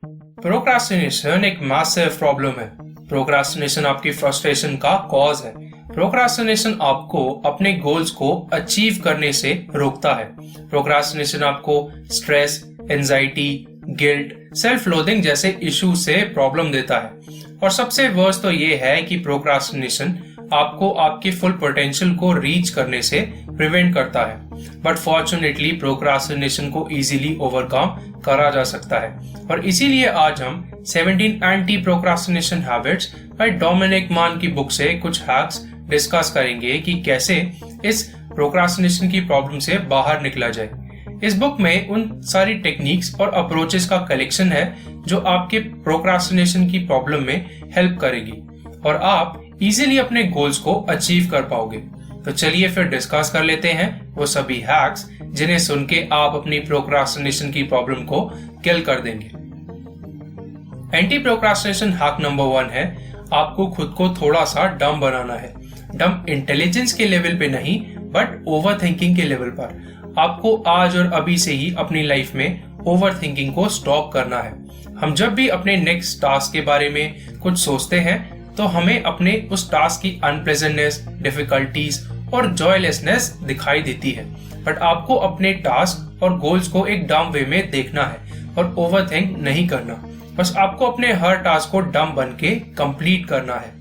Procrastination एक massive problem है। Procrastination आपकी फ्रस्ट्रेशन का कॉज है। प्रोक्रास्टिनेशन आपको अपने गोल्स को अचीव करने से रोकता है। प्रोक्रास्टिनेशन आपको stress, anxiety, guilt, self loathing जैसे इश्यू से प्रॉब्लम देता है। और सबसे वर्स्ट तो ये है कि प्रोक्रास्टिनेशन आपको आपके फुल पोटेंशियल को रीच करने से प्रिवेंट करता है। बट फॉर्चुनेटली प्रोक्रास्टिनेशन को इजीली ओवरकम करा जा सकता है। और इसीलिए आज हम 17 anti procrastination habits by Dominic Mann की बुक से कुछ हैक्स डिस्कस करेंगे कि कैसे इस प्रोक्रास्टिनेशन की प्रॉब्लम से बाहर निकला जाए। इस बुक में उन सारी टेक्निक्स और अप्रोचेस का कलेक्शन है जो आपके प्रोक्रास्टिनेशन की प्रॉब्लम में हेल्प करेगी और आप इजीली अपने गोल्स को अचीव कर पाओगे। तो चलिए फिर डिस्कस कर लेते हैं वो सभी हैक्स जिन्हें सुन के आप अपनी प्रोक्रास्टिनेशन की प्रॉब्लम को किल कर देंगे। एंटी प्रोक्रास्टिनेशन हैक नंबर 1 है आपको खुद को थोड़ा सा डम बनाना है। डम इंटेलिजेंस के लेवल पे नहीं बट ओवर थिंकिंग के लेवल पर। आपको आज और अभी से ही अपनी लाइफ में ओवर थिंकिंग को स्टॉप करना है। हम जब भी अपने नेक्स्ट टास्क के बारे में कुछ सोचते हैं तो हमें अपने उस टास्क की अनप्लेजेंटनेस, डिफिकल्टीज और जॉयलेसनेस दिखाई देती है। बट आपको अपने टास्क और गोल्स को एक डम वे में देखना है और ओवर थिंक नहीं करना। बस आपको अपने हर टास्क को डम बन के कंप्लीट करना है।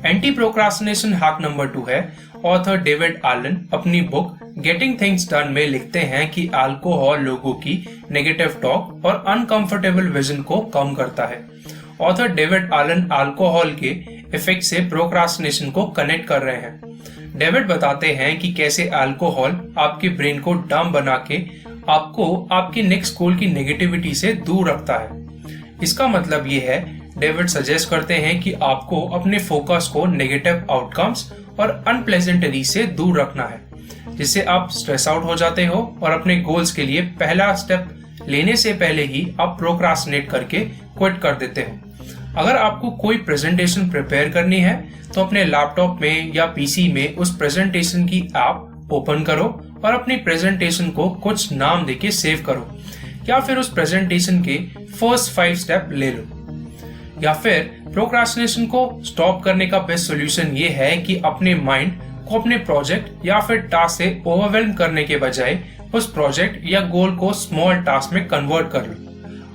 एंटी प्रोक्रास्टिनेशन हैक नंबर 2 है ऑथर डेविड एलन अपनी बुक गेटिंग थिंग्स डन में लिखते हैं कि अल्कोहल लोगों की नेगेटिव टॉक और अनकंफर्टेबल विजन को कम करता है। ऑथर डेविड एलन अल्कोहल के इफेक्ट से प्रोक्रास्टिनेशन को कनेक्ट कर रहे हैं। डेविड बताते हैं कि कैसे अल्कोहल आपके ब्रेन को डम बना के आपको आपके नेक्स्ट गोल की नेगेटिविटी से दूर रखता है। इसका मतलब ये है, डेविड सजेस्ट करते हैं कि आपको अपने फोकस को नेगेटिव आउटकम्स और अनप्लेजेंटरी से दूर रखना है, जिससे आप स्ट्रेस आउट हो जाते हो और अपने गोल्स के लिए पहला स्टेप लेने से पहले ही आप प्रोक्रास्टिनेट करके क्विट कर देते हो। अगर आपको कोई प्रेजेंटेशन प्रिपेयर करनी है तो अपने लैपटॉप में या पीसी में उस प्रेजेंटेशन की ऐप ओपन करो और अपनी प्रेजेंटेशन को कुछ नाम देके सेव करो, या फिर उस प्रेजेंटेशन के फर्स्ट 5 स्टेप ले लो। या फिर प्रोक्रास्टिनेशन को स्टॉप करने का बेस्ट सॉल्यूशन ये है कि अपने माइंड को अपने प्रोजेक्ट या फिर टास्क से ओवरवेल्म करने के बजाय उस प्रोजेक्ट या गोल को स्मॉल टास्क में कन्वर्ट कर लो।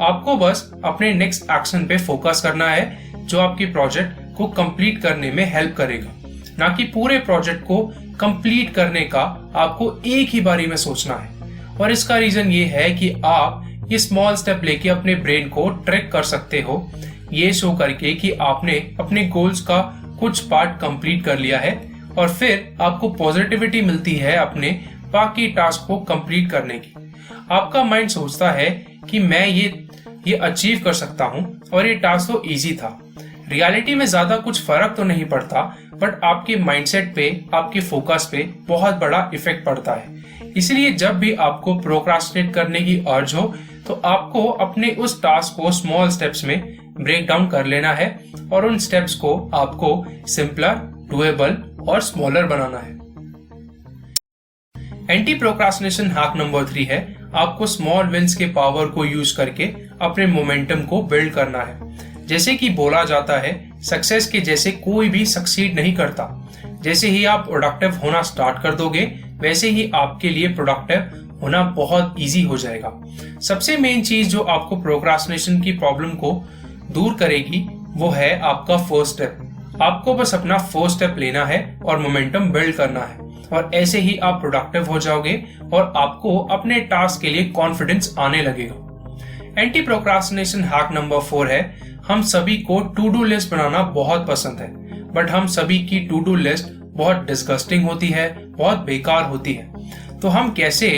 आपको बस अपने नेक्स्ट एक्शन पे फोकस करना है जो आपके प्रोजेक्ट को कंप्लीट करने में हेल्प करेगा, ना कि पूरे प्रोजेक्ट को कंप्लीट करने का आपको एक ही बारी में सोचना है। और इसका रीजन ये है कि आप ये स्मॉल स्टेप लेके अपने ब्रेन को ट्रैक कर सकते हो, ये शो करके कि आपने अपने गोल्स का कुछ पार्ट कंप्लीट कर लिया है और फिर आपको पॉजिटिविटी मिलती है अपने बाकी टास्क को कंप्लीट करने की। आपका माइंड सोचता है कि मैं ये अचीव कर सकता हूँ और ये टास्क तो इजी था। रियलिटी में ज्यादा कुछ फर्क तो नहीं पड़ता, बट आपके माइंडसेट पे, आपके फोकस पे बहुत बड़ा इफेक्ट पड़ता है। इसलिए जब भी आपको प्रोक्रास्टिनेट करने की अर्ज हो तो आपको अपने उस टास्क को स्मॉल स्टेप्स में ब्रेक डाउन कर लेना है और उन स्टेप्स को आपको सिंपलर, डुएबल और स्मॉलर बनाना है। एंटी प्रोक्रास्टिनेशन हैक नंबर 3 है आपको स्मॉल विंस के पावर को यूज करके अपने मोमेंटम को बिल्ड करना है। जैसे कि बोला जाता है, सक्सेस के जैसे कोई भी सक्सीड नहीं करता। जैसे ही आप प्रोडक्टिव होना स्टार्ट कर दोगे वैसे ही आपके लिए प्रोडक्टिव होना बहुत इजी हो जाएगा। सबसे मेन चीज जो आपको प्रोक्रास्टिनेशन की प्रॉब्लम को दूर करेगी वो है आपका फर्स्ट स्टेप। आपको बस अपना फर्स्ट स्टेप लेना है और मोमेंटम बिल्ड करना है और ऐसे ही आप प्रोडक्टिव हो जाओगे और आपको अपने टास्क के लिए कॉन्फिडेंस आने लगेगा। एंटी प्रोक्रास्टिनेशन हैक नंबर 4 है हम सभी को टू डू लिस्ट बनाना बहुत पसंद है, बट हम सभी की टू डू लिस्ट बहुत डिस्गस्टिंग होती है, बहुत बेकार होती है। तो हम कैसे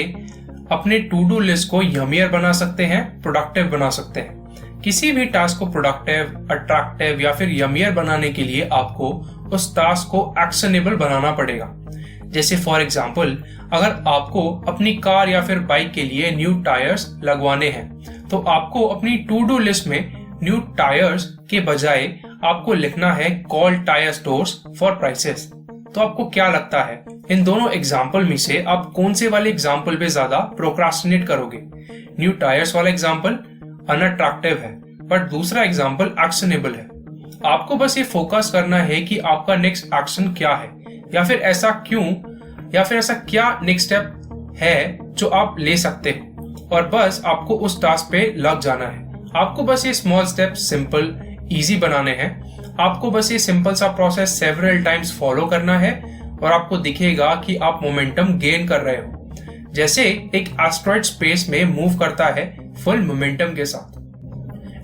अपने टू डू लिस्ट को यमियर बना सकते हैं, प्रोडक्टिव बना सकते हैं। किसी भी टास्क को प्रोडक्टिव, अट्रैक्टिव या फिर यमियर बनाने के लिए आपको उस टास्क को एक्शनेबल बनाना पड़ेगा। जैसे फॉर एग्जाम्पल, अगर आपको अपनी कार या फिर बाइक के लिए न्यू टायर्स लगवाने हैं तो आपको अपनी टू डू लिस्ट में न्यू टायर्स के बजाय आपको लिखना है call tyre stores for prices. तो आपको क्या लगता है इन दोनों एग्जाम्पल में से आप कौन से वाले एग्जाम्पल पे ज्यादा प्रोक्रास्टिनेट करोगे? न्यू टायर्स वाला एग्जाम्पल अनअट्रैक्टिव है, बट दूसरा एग्जाम्पल एक्शनेबल है। आपको बस ये फोकस करना है कि आपका नेक्स्ट एक्शन क्या है, या फिर ऐसा क्या नेक्स्ट स्टेप है जो आप ले सकते हो, और बस आपको उस टास्क पे लग जाना है। आपको बस ये स्मॉल स्टेप सिंपल इजी बनाने हैं। आपको बस ये सिंपल सा प्रोसेस सेवरल टाइम्स फॉलो करना है और आपको दिखेगा कि आप मोमेंटम गेन कर रहे हो, जैसे एक एस्ट्रॉइड स्पेस में मूव करता है फुल मोमेंटम के साथ।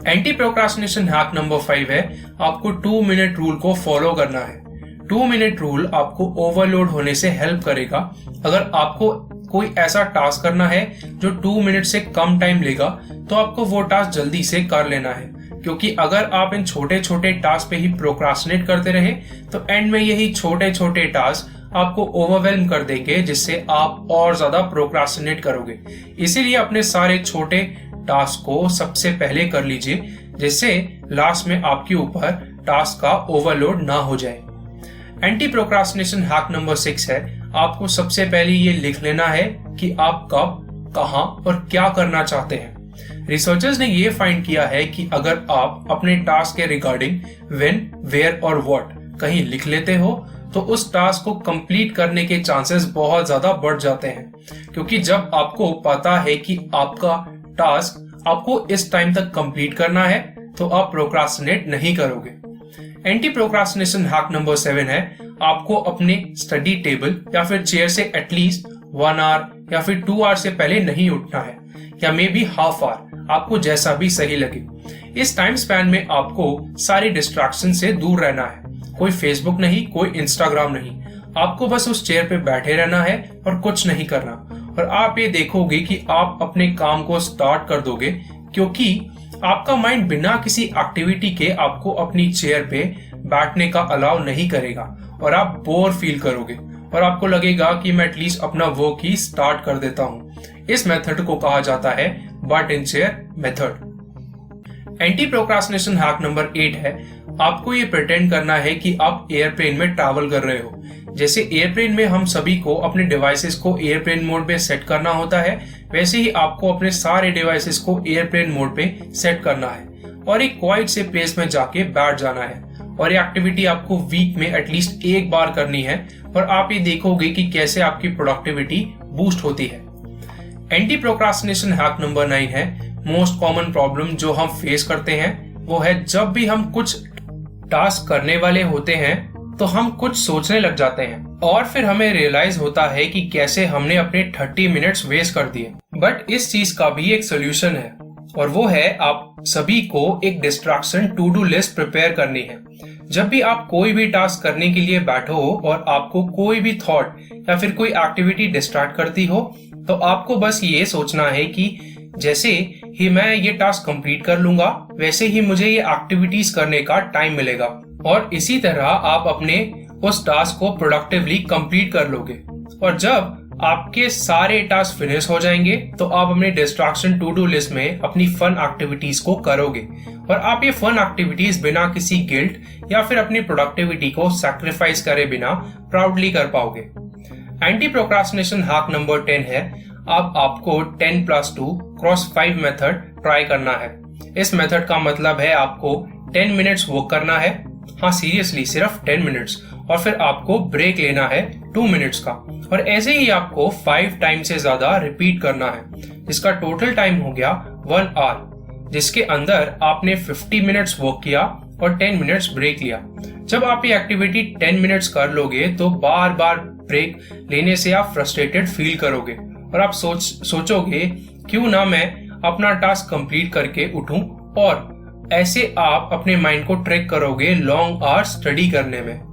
एंटी प्रोक्रास्टिनेशन हैक नंबर 5 है, आपको 2 मिनट रूल को फॉलो करना है। 2 मिनट रूल आपको ओवरलोड होने से हेल्प करेगा। अगर आपको कोई ऐसा टास्क करना है जो 2 मिनट से कम टाइम लेगा, तो आपको वो टास्क जल्दी से कर लेना है, क्योंकि अगर आप इन छोटे छोटे टास्क पे ही प्रोक्रास्टिनेट करते रहे तो एंड में यही छोटे छोटे टास्क आपको ओवरवेल्म कर देंगे, जिससे आप और ज्यादा प्रोक्रास्टिनेट करोगे। इसीलिए अपने सारे छोटे टास्क को सबसे पहले कर लीजिए, जिससे लास्ट में आपके ऊपर टास्क का ओवरलोड ना हो जाए। एंटी प्रोक्रास्टिनेशन हैक नंबर 6 है, आपको सबसे पहले ये लिख लेना है कि आप कब, कहां और क्या करना चाहते हैं। रिसर्चर्स ने ये फाइंड किया है कि अगर आप अपने टास्क के रिगार्डिंग व्हेन, वेयर और व्हाट कहीं लिख लेते हो, तो उस टास्क को कंप्लीट करने के चांसेस बहुत ज्यादा बढ़ जाते हैं, क्योंकि जब आपको पता है कि आपका टास्क आपको इस टाइम तक कंप्लीट करना है, तो आप प्रोक्रास्टिनेट नहीं करोगे। एंटी प्रोक्रास्टिनेशन हैक नंबर 7 है, आपको अपने स्टडी टेबल या फिर चेयर से एटलीस्ट 1 आवर या फिर 2 आवर से पहले नहीं उठना है, या मे बी हाफ आवर, आपको जैसा भी सही लगे। इस टाइम स्पैन में आपको सारी डिस्ट्रैक्शन से दूर रहना है। कोई फेसबुक नहीं, कोई इंस्टाग्राम नहीं, आपको बस उस चेयर पे बैठे रहना है और कुछ नहीं करना। और आप ये देखोगे कि आप अपने काम को स्टार्ट कर दोगे, क्योंकि आपका माइंड बिना किसी एक्टिविटी के आपको अपनी चेयर पे बैठने का अलाउ नहीं करेगा, और आप बोर फील करोगे और आपको लगेगा कि मैं एटलीस्ट अपना वर्क ही स्टार्ट कर देता हूँ। इस मेथड को कहा जाता है but in chair method. Anti procrastination hack number 8 है, आपको ये प्रिटेंड करना है कि आप एयरप्लेन में ट्रैवल कर रहे हो। जैसे एयरप्लेन में हम सभी को अपने डिवाइसेस को एयरप्लेन मोड पे सेट करना होता है, वैसे ही आपको अपने सारे डिवाइसेस को एयरप्लेन मोड पे सेट करना है और एक क्वाइट से प्लेस में जाके बैठ जाना है। और ये एक्टिविटी आपको वीक में एटलीस्ट एक बार करनी है, और आप ये देखोगे कि कैसे आपकी प्रोडक्टिविटी बूस्ट होती है। एंटी प्रोक्रास्टिनेशन हैक नंबर 9 है, मोस्ट कॉमन प्रॉब्लम जो हम फेस करते हैं वो है जब भी हम कुछ टास्क करने वाले होते हैं तो हम कुछ सोचने लग जाते हैं, और फिर हमें रियलाइज होता है कि कैसे हमने अपने 30 मिनट्स वेस्ट कर दिए। बट इस चीज का भी एक सोल्यूशन है, और वो है आप सभी को एक distraction to do list prepare करनी है। जब भी आप कोई भी टास्क करने के लिए बैठो और आपको कोई भी थॉट या फिर कोई एक्टिविटी डिस्ट्रैक्ट करती हो, तो आपको बस ये सोचना है कि जैसे ही मैं ये टास्क कंप्लीट कर लूंगा, वैसे ही मुझे ये एक्टिविटीज करने का टाइम मिलेगा, और इसी तरह आप अपने उस टास्क को प्रोडक्टिवली कंप्लीट कर लोगे। और जब आपके सारे टास्क फिनिश हो जाएंगे, तो आप अपने डिस्ट्रैक्शन टू डू लिस्ट में अपनी फन एक्टिविटीज को करोगे, और आप ये फन एक्टिविटीज बिना किसी गिल्ट या फिर अपनी प्रोडक्टिविटी को सैक्रिफाइस करे बिना प्राउडली कर पाओगे। एंटी प्रोक्रास्टिनेशन हैक नंबर 10 है, आपको 10+2 क्रॉस 5 मेथड ट्राई करना है। इस मेथड का मतलब है आपको 10 मिनट्स वर्क करना है, हाँ सीरियसली सिर्फ 10 मिनट्स, और फिर आपको ब्रेक लेना है 2 मिनट्स का, और ऐसे ही आपको 5 टाइम से ज्यादा रिपीट करना है, जिसका टोटल टाइम हो गया 1 आवर, जिसके अंदर आपने 50 मिनट्स वर्क किया और 10 मिनट्स ब्रेक लिया। जब आप ये एक्टिविटी 10 मिनट्स कर लोगे, तो बार बार ब्रेक लेने से आप फ्रस्ट्रेटेड फील करोगे, और आप सोचोगे क्यों ना मैं अपना टास्क कंप्लीट करके उठूं, और ऐसे आप अपने माइंड को ट्रिक करोगे लॉन्ग आवर्स स्टडी करने में।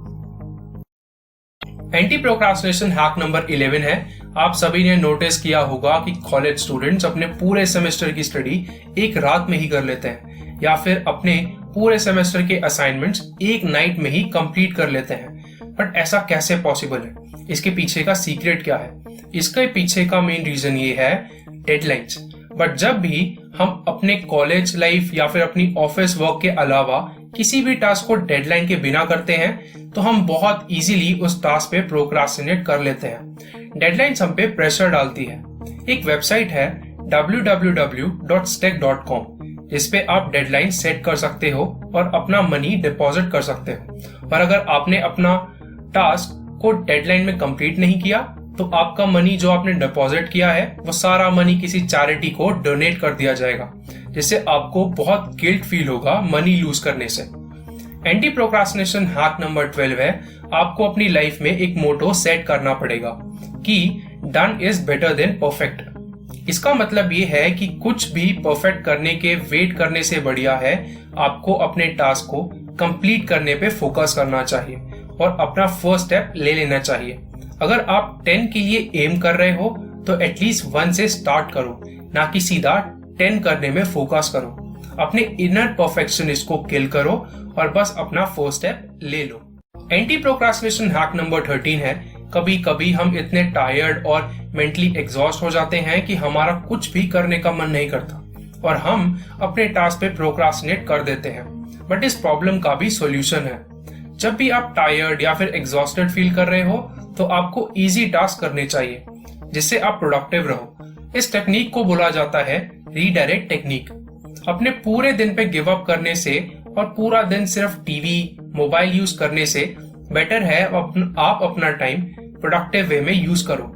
एंटी प्रोक्रास्टिनेशन हैक नंबर 11 है, आप सभी ने नोटिस किया होगा कि कॉलेज स्टूडेंट्स अपने पूरे सेमेस्टर की स्टडी एक रात में ही कर लेते हैं, या फिर अपने पूरे सेमेस्टर के असाइनमेंट्स एक नाइट में ही कंप्लीट कर लेते हैं। बट ऐसा कैसे पॉसिबल है? इसके पीछे का सीक्रेट क्या है? इसके पीछे का मेन रीजन ये है डेडलाइंस। बट जब भी हम अपने कॉलेज लाइफ या फिर अपनी ऑफिस वर्क के अलावा किसी भी टास्क को डेडलाइन के बिना करते हैं, तो हम बहुत इजीली उस टास्क पे प्रोक्रास्टिनेट कर लेते हैं। डेडलाइंस हम पे प्रेशर डालती है। एक वेबसाइट है www.stack.com, इस पे आप डेडलाइन सेट कर सकते हो और अपना मनी डिपॉजिट कर सकते हो। और अगर आपने अपना टास्क को डेडलाइन में कंप्लीट नहीं किया तो आपका मनी जो आपने डिपॉजिट किया है वो सारा मनी किसी चैरिटी को डोनेट कर दिया जाएगा, जिससे आपको बहुत गिल्ट फील होगा मनी लूज करने से। एंटी प्रोक्रास्टिनेशन हैक नंबर 12 है, आपको अपनी लाइफ में एक मोटो सेट करना पड़ेगा कि done is better than perfect. इसका मतलब ये है कि कुछ भी परफेक्ट करने के वेट करने से बढ़िया है आपको अपने टास्क को कंप्लीट करने पे फोकस करना चाहिए और अपना फर्स्ट स्टेप ले लेना चाहिए। अगर आप 10 के लिए एम कर रहे हो तो एटलीस्ट 1 से स्टार्ट करो, ना कि सीधा 10 करने में फोकस करो। अपने इनर परफेक्शनिस्ट को किल करो और बस अपना फर्स्ट स्टेप ले लो। एंटी प्रोक्रास्टिनेशन हैक नंबर 13 है, कभी कभी हम इतने टायर्ड और मेंटली एग्जॉस्ट हो जाते हैं कि हमारा कुछ भी करने का मन नहीं करता और हम अपने टास्क पे प्रोक्रास्टिनेट कर देते हैं। बट इस प्रॉब्लम का भी सॉल्यूशन है। जब भी आप टायर्ड या फिर एग्जॉस्टेड फील कर रहे हो तो आपको इजी टास्क करने चाहिए जिससे आप प्रोडक्टिव रहो। इस टेक्निक को बोला जाता है रीडायरेक्ट टेक्निक। अपने पूरे दिन पे गिव अप करने से और पूरा दिन सिर्फ टीवी मोबाइल यूज करने से बेटर है आप अपना टाइम प्रोडक्टिव वे में यूज करो।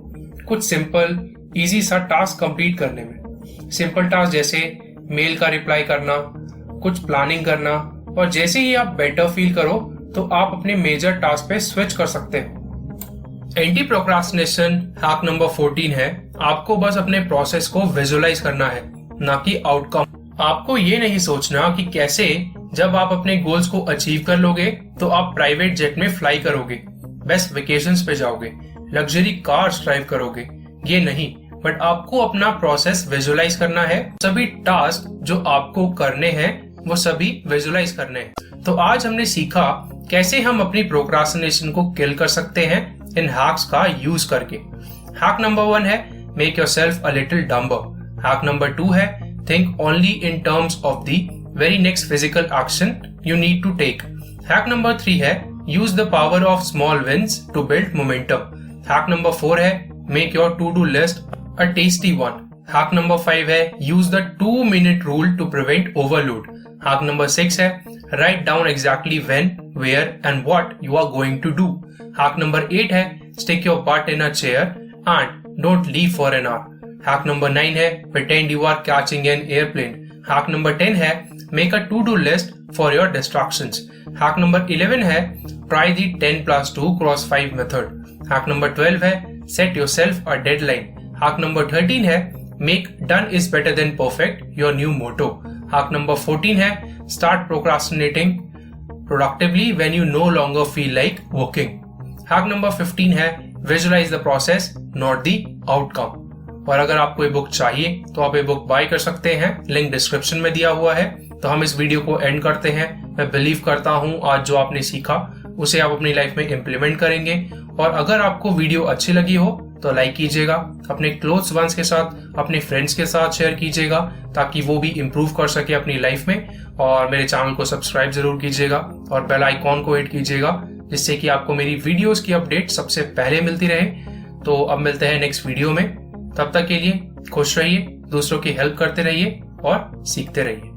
कुछ सिंपल इजी सा टास्क कंप्लीट करने में। सिंपल टास्क जैसे मेल का रिप्लाई करना, कुछ प्लानिंग करना, और जैसे ही आप बेटर फील करो तो आप अपने मेजर टास्क पे स्विच कर सकते हो। एंटी प्रोक्रास्टिनेशन हैक नंबर 14 है, आपको बस अपने प्रोसेस को विजुअलाइज करना है, ना कि आउटकम। आपको ये नहीं सोचना कि कैसे जब आप अपने गोल्स को अचीव कर लोगे तो आप प्राइवेट जेट में फ्लाई करोगे, बेस्ट वेकेशंस पे जाओगे, लग्जरी कार्स ड्राइव करोगे, ये नहीं, बट आपको अपना प्रोसेस विजुअलाइज करना है। सभी टास्क जो आपको करने हैं वो सभी विजुअलाइज करने हैं। तो आज हमने सीखा कैसे हम अपनी प्रोक्रास्टिनेशन को किल कर सकते हैं इन हैक्स का यूज करके। हैक नंबर 1 है make yourself a little dumber. Hack number 2 है think only in terms of the very next physical action you need to take. Hack number 3 है use the power of small wins to build momentum. Hack number 4 है make your to do list a tasty one. Hack number 5 है use the 2-minute rule to prevent overload. Hack number 6 है write down exactly when, where and what you are going to do. Hack number 8 है stick your butt in a chair and don't leave for an hour. Hack number 9 है pretend you are catching an airplane. Hack number 10 है make a to-do list for your distractions. Hack number 11 है try the 10+2 cross 5 method. Hack number 12 है set yourself a deadline. Hack number 13 है make done is better than perfect your new motto. Hack number 14 है start procrastinating productively when you no longer feel like working. Hack number 15 है visualize the process not the outcome. और अगर आपको ये book चाहिए तो आप ये बुक बाय कर सकते हैं, लिंक डिस्क्रिप्शन में दिया हुआ है। तो हम इस वीडियो को एंड करते हैं। मैं बिलीव करता हूँ आज जो आपने सीखा उसे आप अपनी लाइफ में इम्प्लीमेंट करेंगे। और अगर आपको वीडियो अच्छी लगी हो तो लाइक कीजिएगा, अपने क्लोज वंस के साथ, अपने फ्रेंड्स के साथ शेयर कीजिएगा ताकि वो भी इम्प्रूव कर सके अपनी लाइफ में। और मेरे चैनल को सब्सक्राइब जरूर कीजिएगा और बेल आइकॉन को हिट कीजिएगा जिससे कि आपको मेरी वीडियोस की अपडेट सबसे पहले मिलती रहे। तो अब मिलते हैं नेक्स्ट वीडियो में, तब तक के लिए खुश रहिए, दूसरों की हेल्प करते रहिए और सीखते रहिए।